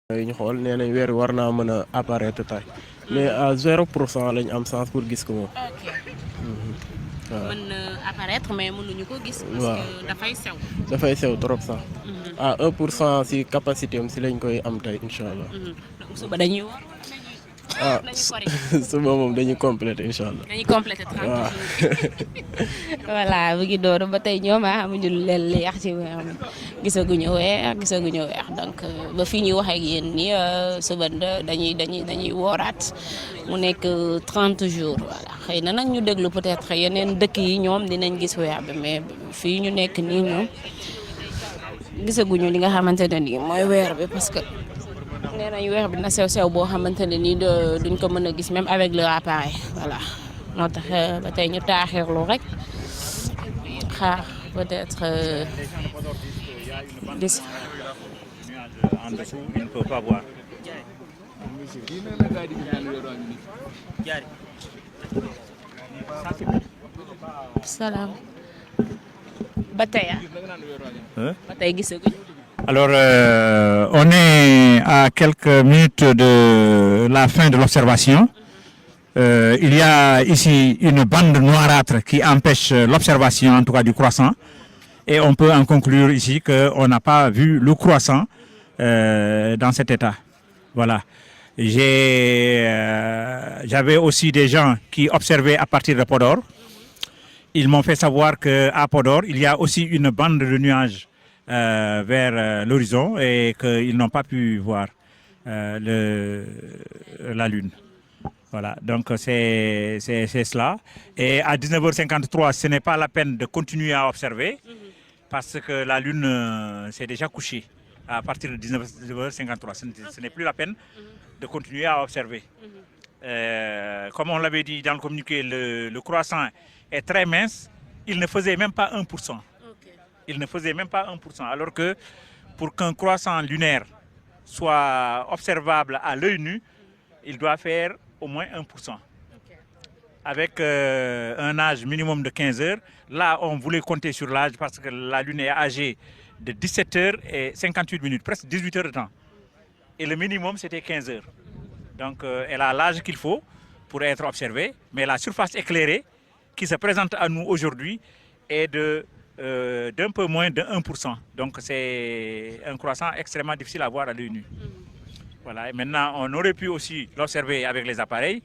ñu xool nee nañ weer war naa mën a apparaître tey mais à 0% lañ am chance pour gis ko moom. ok mën na apparaître mais mënuñu ko gis. parce waaw que dafay sew. dafay sew trop sax. à 1% si capacité am si lañ koy am tey incha allah. donc suba dañuy war ah suba moom dañuy complété incha allah. dañuy complété 30 waaw. jours. voilà bu ngi doon ba tey ñoom amuñu lu leen li yax ci weer mi gisaguñu weex donc ba fii ñuy wax ak yéen nii suba dañuy wooraat mu nekk 30 jours voilà xëy na nag ñu déglu peut-être yeneen dëkk yi ñoom dinañ gis weer bi mais fii ñu nekk nii ñoom gisaguñu li nga xamante ne nii mooy weer bi parce que nee nañ weer bi na sew boo xamante ne nii duñ ko mën a gis même avec le appareil voilà moo tax ba tey ñu taaxirlu rek xaar peut-être en dessous, il ne peut pas voir. salaam ba tey ba tey gisaguñu. Alors, on est à quelques minutes de la fin de l'observation. Il y a ici une bande noirâtre qui empêche l'observation, en tout cas du croissant. Et on peut en conclure ici qu'on n'a pas vu le croissant dans cet état. Voilà. J'avais aussi des gens qui observaient à partir de Podor. Ils m'ont fait savoir qu'à Podor, il y a aussi une bande de nuages vers l'horizon et qu'ils n'ont pas pu voir la Lune. Voilà, donc c'est cela. Et à 19h53, ce n'est pas la peine de continuer à observer parce que la Lune s'est déjà couchée à partir de 19h53. Ce n'est plus la peine de continuer à observer. Comme on l'avait dit dans le communiqué, le croissant est très mince. Il ne faisait même pas 1%. Il ne faisait même pas 1%. Alors que pour qu'un croissant lunaire soit observable à l'œil nu, il doit faire au moins 1%. Avec un âge minimum de 15 heures. Là, on voulait compter sur l'âge parce que la Lune est âgée de 17 heures et 58 minutes, presque 18 heures de temps. Et le minimum, c'était 15 heures. Donc, elle a l'âge qu'il faut pour être observée. Mais la surface éclairée qui se présente à nous aujourd'hui est d'un peu moins de 1%. Donc, c'est un croissant extrêmement difficile à voir à l'œil nu. Voilà. Et maintenant, on aurait pu aussi l'observer avec les appareils,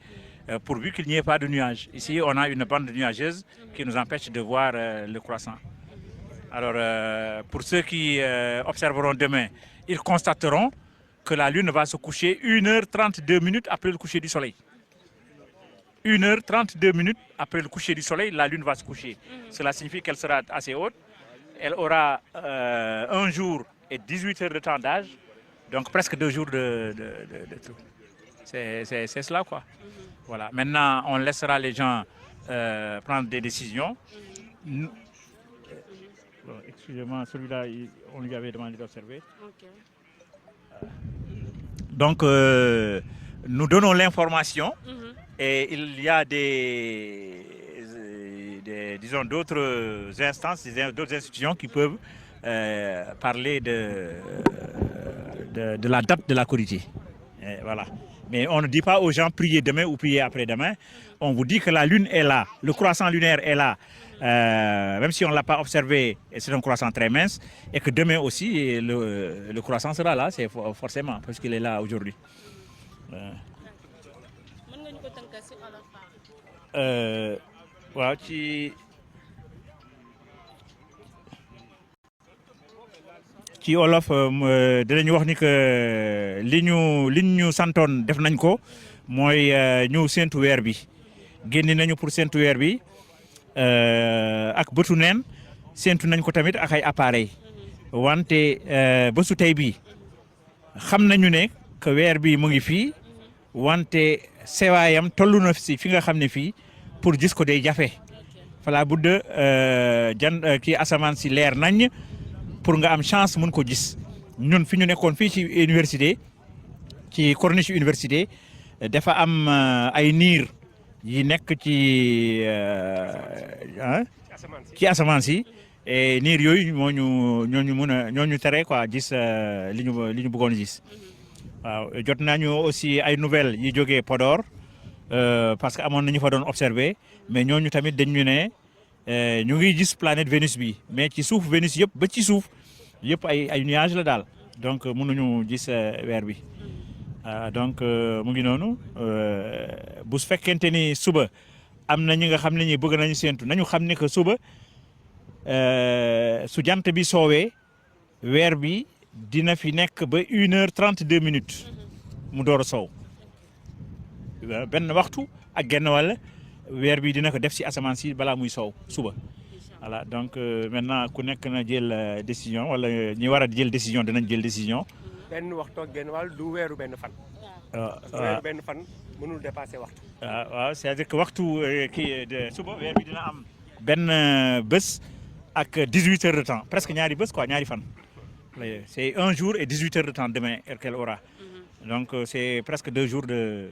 pourvu qu'il n'y ait pas de nuages. Ici, on a une bande nuageuse qui nous empêche de voir le croissant. Alors, pour ceux qui observeront demain, ils constateront que la Lune va se coucher 1h32 après le coucher du Soleil. 1h32 après le coucher du Soleil, la Lune va se coucher. Cela signifie qu'elle sera assez haute. Elle aura 1 jour et 18 heures de temps d'âge. Donc presque 2 jours de tout. C'est cela quoi. Voilà. Maintenant, on laissera les gens prendre des décisions. Excusez-moi, celui-là, on lui avait demandé d'observer. Donc, nous donnons l'information et il y a disons, d'autres instances, d'autres institutions qui peuvent parler de la date de la Korité. Voilà. Mais on ne dit pas aux gens priez demain ou priez après-demain. On vous dit que la Lune est là, le croissant lunaire est là. Même si on ne l'a pas observé, c'est un croissant très mince. Et que demain aussi, le croissant sera là, c'est forcément, parce qu'il est là aujourd'hui. Voilà, ci olof dinañu wax ni que li ñu santoon def nañ ko mooy ñëw séntu weer bi génn nañu pour séntu weer bi ak bëtu neen séntu nañ ko tamit ak ay appareil wante bésu tey bi xam nañu ne que weer bi mu ngi fii wante sewaayam tollu na si fi nga xam ne fii pour gis ko day jafe fala budde kii asamaan si leer nañ pour nga am chance mun ko gis ñun fi ñu nekkoon fii ci université ci corniche université dafa am ay niir yi nekk ci asamaan si et niir yooyu ñoo ñu tere quoi gis li ñu bëggoon gis waaw jot nañu aussi ay nouvelles yi jógee Podor parce que amoon nañu fa doon observer mais ñooñu tamit dañ ñu ne ñu ngi gis planète Vénus bi mais ci suuf Vénus yëpp ba ci suuf yëpp ay nuages la daal donc mënuñu gis weer bi donc mu ngi noonu bu fekkente ni suba am na ñi nga xam ne ñi bëgg nañu séentu nañu xam ne que suba su jant bi soowee weer bi dina fi nekk ba 1h32 mu door a soow benn waxtu ak genn wàll weer bi dina ko def si asamaan si balaa muy soow suba voilà donc maintenant ku nekk na jël décision wala ñi war a jël décision dinañ jël décision. benn waxtu ak genn wàll du weeru benn fan. weeru benn fan mënul dépasser waxtu. waaw c'est-à-dire que waxtu kii suba weer bi dina am benn bés ak 18 heures de temps presque ñaari bés quoi ñaari fan. C'est 1 jour et 18 heures de temps demain qu'elle aura. Donc c'est presque 2 jours de